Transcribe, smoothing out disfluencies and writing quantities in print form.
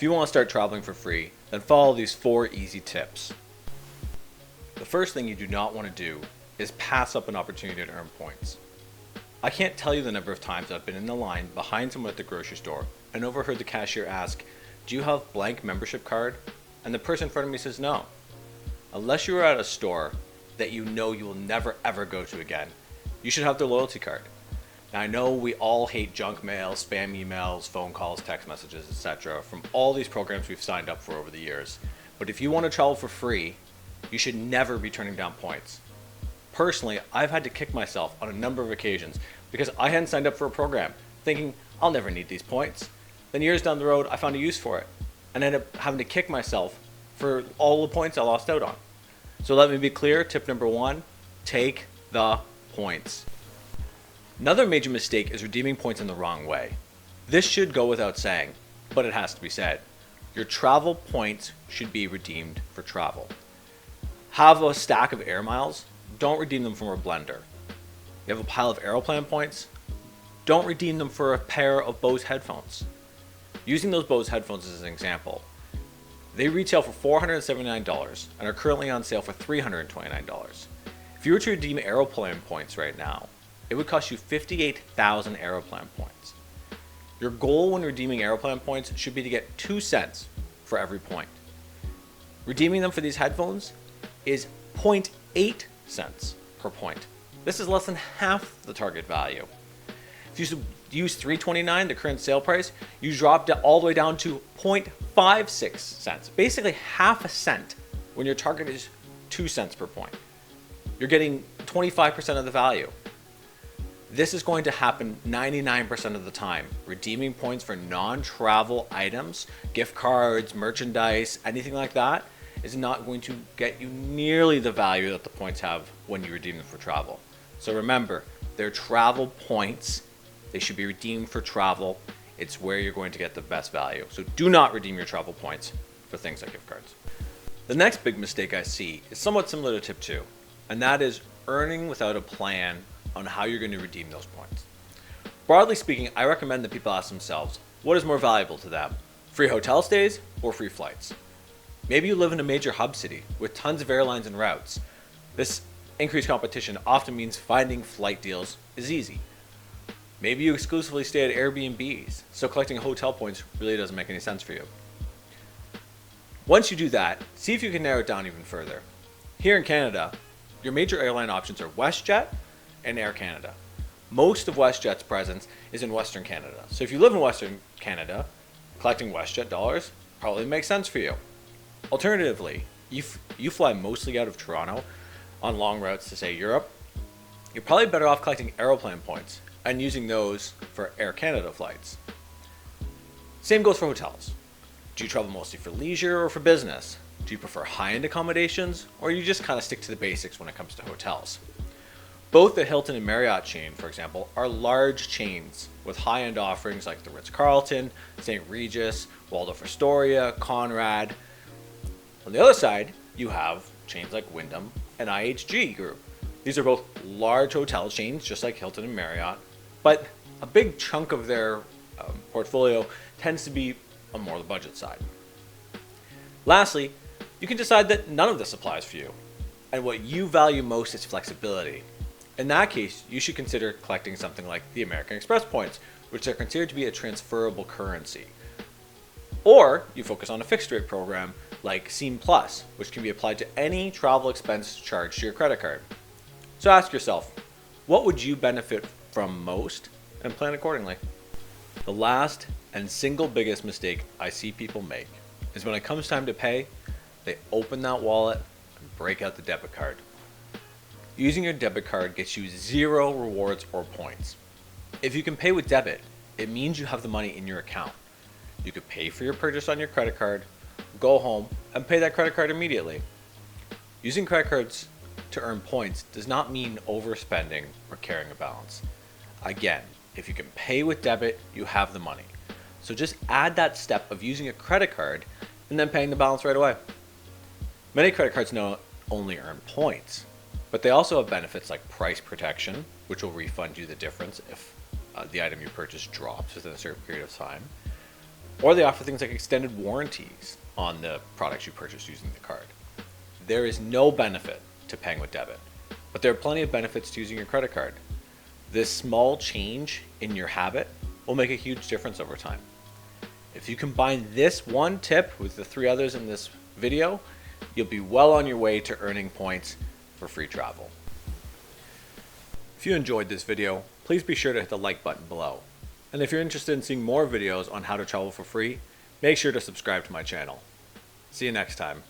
If you want to start traveling for free, then follow these 4 easy tips. The first thing you do not want to do is pass up an opportunity to earn points. I can't tell you the number of times I've been in the line behind someone at the grocery store and overheard the cashier ask, "Do you have blank membership card?" And the person in front of me says no. Unless you are at a store that you know you will never ever go to again, you should have their loyalty card. Now I know we all hate junk mail, spam emails, phone calls, text messages, etc. from all these programs we've signed up for over the years. But if you want to travel for free, you should never be turning down points. Personally, I've had to kick myself on a number of occasions because I hadn't signed up for a program, thinking I'll never need these points. Then years down the road, I found a use for it and ended up having to kick myself for all the points I lost out on. So let me be clear, tip number 1, take the points. Another major mistake is redeeming points in the wrong way. This should go without saying, but it has to be said. Your travel points should be redeemed for travel. Have a stack of air miles, don't redeem them from a blender. You have a pile of Aeroplan points, don't redeem them for a pair of Bose headphones. Using those Bose headphones as an example, they retail for $479 and are currently on sale for $329. If you were to redeem Aeroplan points right now, it would cost you 58,000 Aeroplan points. Your goal when redeeming Aeroplan points should be to get 2 cents for every point. Redeeming them for these headphones is 0.8 cents per point. This is less than half the target value. If you use $329, the current sale price, you drop all the way down to 0.56 cents, basically half a cent when your target is 2 cents per point. You're getting 25% of the value. This is going to happen 99% of the time. Redeeming points for non-travel items, gift cards, merchandise, anything like that is not going to get you nearly the value that the points have when you redeem them for travel. So remember, they're travel points. They should be redeemed for travel. It's where you're going to get the best value. So do not redeem your travel points for things like gift cards. The next big mistake I see is somewhat similar to tip 2, and that is earning without a plan on how you're going to redeem those points. Broadly speaking, I recommend that people ask themselves, what is more valuable to them? Free hotel stays or free flights? Maybe you live in a major hub city with tons of airlines and routes. This increased competition often means finding flight deals is easy. Maybe you exclusively stay at Airbnbs, so collecting hotel points really doesn't make any sense for you. Once you do that, see if you can narrow it down even further. Here in Canada, your major airline options are WestJet and Air Canada. Most of WestJet's presence is in Western Canada. So if you live in Western Canada, collecting WestJet dollars probably makes sense for you. Alternatively, if you fly mostly out of Toronto on long routes to say Europe, you're probably better off collecting Aeroplan points and using those for Air Canada flights. Same goes for hotels. Do you travel mostly for leisure or for business? Do you prefer high-end accommodations, or you just kind of stick to the basics when it comes to hotels? Both the Hilton and Marriott chain, for example, are large chains with high-end offerings like the Ritz-Carlton, St. Regis, Waldorf Astoria, Conrad. On the other side, you have chains like Wyndham and IHG Group. These are both large hotel chains, just like Hilton and Marriott, but a big chunk of their portfolio tends to be on more the budget side. Lastly, you can decide that none of this applies for you, and what you value most is flexibility. In that case, you should consider collecting something like the American Express points, which are considered to be a transferable currency. Or you focus on a fixed rate program like Scene Plus, which can be applied to any travel expense charged to your credit card. So ask yourself, what would you benefit from most, and plan accordingly. The last and single biggest mistake I see people make is when it comes time to pay, they open that wallet and break out the debit card. Using your debit card gets you 0 rewards or points. If you can pay with debit, it means you have the money in your account. You could pay for your purchase on your credit card, go home, and pay that credit card immediately. Using credit cards to earn points does not mean overspending or carrying a balance. Again, if you can pay with debit, you have the money. So just add that step of using a credit card and then paying the balance right away. Many credit cards not only earn points, but they also have benefits like price protection, which will refund you the difference if the item you purchase drops within a certain period of time. Or they offer things like extended warranties on the products you purchase using the card. There is no benefit to paying with debit, but there are plenty of benefits to using your credit card. This small change in your habit will make a huge difference over time. If you combine this one tip with the 3 others in this video, you'll be well on your way to earning points for free travel. If you enjoyed this video, please be sure to hit the like button below. And if you're interested in seeing more videos on how to travel for free, make sure to subscribe to my channel. See you next time.